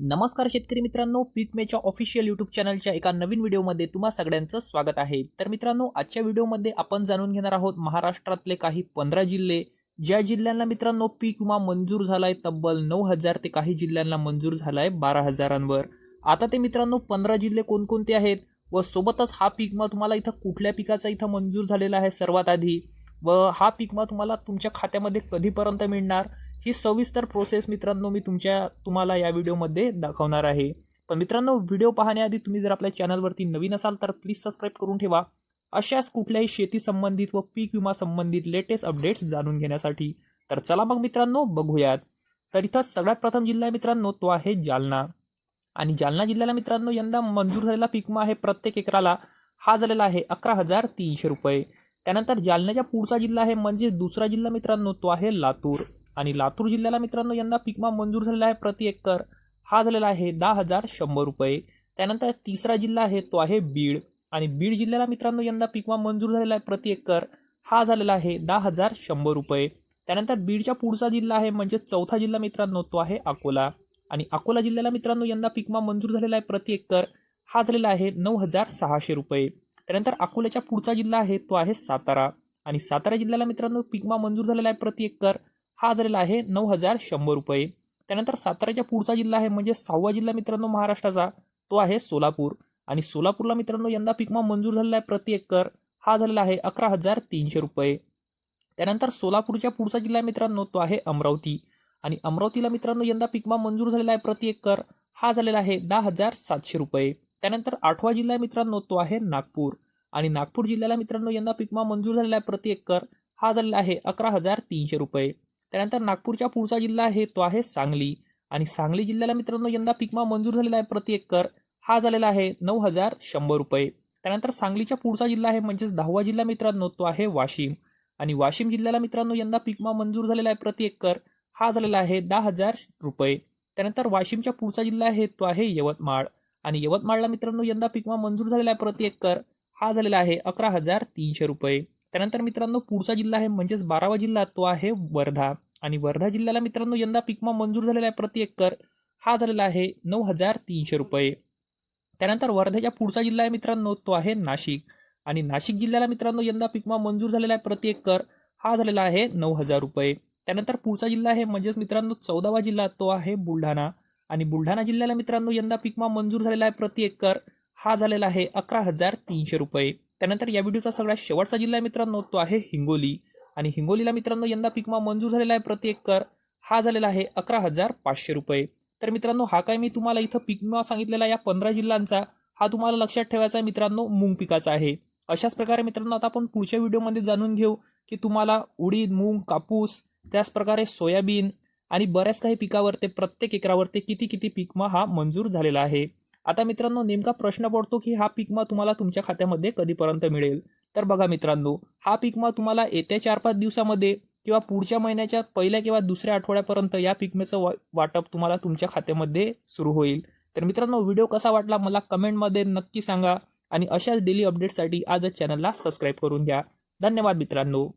नमस्कार शेतकरी मित्रांनो, पीक मेच्या ऑफिशियल यूट्यूब चॅनलच्या एका नवीन व्हिडिओमध्ये तुम्हा सगळ्यांचं स्वागत आहे। तर मित्रांनो, आजच्या व्हिडिओमध्ये आपण जाणून घेणार आहोत महाराष्ट्रातले काही 15 जिल्हे, ज्या जिल्ह्यांना मित्रांनो पीक विमा मंजूर झालाय तब्बल 9,000 ते काही जिल्ह्यांना मंजूर झालाय 12,000वर। आता ते मित्रांनो 15 जिल्हे कोणकोणते आहेत व सोबतच हा पीक विमा तुम्हाला इथं कुठल्या पिकाचा इथं मंजूर झालेला आहे सर्वात आधी, व हा पीक विमा तुम्हाला तुमच्या खात्यामध्ये कधीपर्यंत मिळणार, ही सविस्तर प्रोसेस मित्रांनो मी तुम्हाला या व्हिडिओमध्ये दाखवणार आहे। पण मित्रांनो, व्हिडिओ पाहण्याआधी तुम्ही जर आपल्या चॅनलवरती नवीन असाल तर प्लीज सबस्क्राईब करून ठेवा, अशाच कुठल्याही शेती संबंधित व पीक विमा संबंधित लेटेस्ट अपडेट्स जाणून घेण्यासाठी। तर चला मग मित्रांनो बघूयात। तर इथं सगळ्यात प्रथम जिल्हा मित्रांनो तो आहे जालना, आणि जालना जिल्ह्याला मित्रांनो यंदा मंजूर झालेला पीक विमा आहे प्रत्येक एकराला हा झालेला आहे 11,300 रुपये। त्यानंतर जालन्याच्या पुढचा जिल्हा आहे म्हणजे दुसरा जिल्हा मित्रांनो तो आहे लातूर, आणि लातूर जिल्ह्याला मित्रांनो यंदा पीक विमा मंजूर झालेला आहे प्रति एकर हा झालेला आहे 10,100 रुपये। त्यानंतर तिसरा जिल्हा आहे तो आहे बीड, आणि बीड जिल्ह्याला मित्रांनो यंदा पीक विमा मंजूर झालेला आहे प्रति एकर हा झालेला आहे 10,100 रुपये। त्यानंतर बीडच्या पुढचा जिल्हा आहे म्हणजे चौथा जिल्हा मित्रांनो तो आहे अकोला, आणि अकोला जिल्ह्याला मित्रांनो यंदा पीक विमा मंजूर झालेला आहे प्रति एकर हा झालेला आहे 9,600 रुपये। त्यानंतर अकोल्याच्या पुढचा जिल्हा आहे तो आहे सातारा, आणि सातारा जिल्ह्याला मित्रांनो पीक विमा मंजूर झालेला आहे प्रति एकर हा झालेला आहे 9,100 रुपये। त्यानंतर साताऱ्याच्या पुढचा जिल्हा आहे म्हणजे 6वा जिल्हा मित्रांनो महाराष्ट्राचा तो आहे सोलापूर, आणि सोलापूरला मित्रांनो यंदा पीक विमा मंजूर झालेला आहे प्रति एकर हा झालेला आहे 11,300 रुपये। त्यानंतर सोलापूरच्या पुढचा जिल्हा मित्रांनो तो आहे अमरावती, आणि अमरावतीला मित्रांनो यंदा पीक विमा मंजूर झालेला आहे प्रति एकर हा झालेला आहे 10,700 रुपये। त्यानंतर 8वा जिल्हा मित्रांनो तो आहे नागपूर, आणि नागपूर जिल्ह्याला मित्रांनो यंदा पीक विमा मंजूर झालेला आहे प्रति एकर हा झालेला आहे 11,300 रुपये। त्यानंतर नागपूरच्या पुढचा जिल्हा आहे तो आहे सांगली, आणि सांगली जिल्ह्याला मित्रांनो यंदा पीक विमा मंजूर झालेला आहे प्रति एकर हा झालेला आहे 9,100 रुपये। त्यानंतर सांगलीच्या पुढचा जिल्हा आहे म्हणजेच 10वा जिल्हा मित्रांनो तो आहे वाशिम, आणि वाशिम जिल्ह्याला मित्रांनो यंदा पीक विमा मंजूर झालेला आहे प्रति एकर हा झालेला आहे 10,000 रुपये। त्यानंतर वाशिमच्या पुढचा जिल्हा आहे तो आहे यवतमाळ, आणि यवतमाळला मित्रांनो यंदा पीक विमा मंजूर झालेला आहे प्रति एकर हा झालेला आहे 11,300 रुपये। त्यानंतर मित्रांनो पुढचा जिल्हा आहे म्हणजेच 12वा जिल्हा तो आहे वर्धा, आणि वर्धा जिल्ह्याला मित्रांनो यंदा पीक विमा मंजूर झालेला आहे प्रति एकर हा झालेला आहे 9,300 रुपये। त्यानंतर वर्ध्याच्या पुढचा जिल्हा आहे मित्रांनो तो आहे नाशिक, आणि नाशिक जिल्ह्याला मित्रांनो यंदा पीक विमा मंजूर झालेला आहे प्रति एकर हा झालेला आहे 9,000 रुपये। त्यानंतर पुढचा जिल्हा आहे म्हणजेच मित्रांनो 14वा जिल्हा तो आहे बुलढाणा, आणि बुलढाणा जिल्ह्याला मित्रांनो यंदा पीक विमा मंजूर झालेला आहे प्रति एकर हा झालेला आहे 11,300 रुपये। त्यानंतर या व्हिडिओचा सगळ्यात शेवटचा जिल्हा मित्रांनो तो आहे हिंगोली, आणि हिंगोलीला मित्रांनो यंदा पीक विमा मंजूर झालेला आहे प्रति एकर हा झालेला आहे 11,500 रुपये। तर मित्रांनो, हा काय मी तुम्हाला इथं पीक विमा सांगितलेला या 15 जिल्ह्यांचा हा तुम्हाला लक्षात ठेवायचा आहे मित्रांनो मूग पिकाचा आहे। अशाच प्रकारे मित्रांनो आता आपण पुढच्या व्हिडिओमध्ये जाणून घेऊ की तुम्हाला उडीद, मूग, कापूस, त्याचप्रकारे सोयाबीन आणि बऱ्याच काही पिकावर प्रत्येक एकरावर किती किती पीक विमा हा मंजूर झालेला आहे। आता मित्रांनो, नेमका प्रश्न पडतो की हा पीक विमा तुम्हाला तुमच्या खात्यामध्ये कधीपर्यंत मिळेल। तर बघा मित्रांनो, हा पीक विमा तुम्हाला येत्या 4-5 दिवसामध्ये किंवा पुढच्या महिन्याच्या पहिल्या किंवा दुसऱ्या आठवड्यापर्यंत या पीक विम्याचं वाटप तुम्हाला तुमच्या खात्यामध्ये सुरू होईल। तर मित्रांनो, व्हिडिओ कसा वाटला मला कमेंटमध्ये नक्की सांगा, आणि अशाच डेली अपडेट्ससाठी आजच चॅनलला सबस्क्राईब करून घ्या। धन्यवाद मित्रांनो।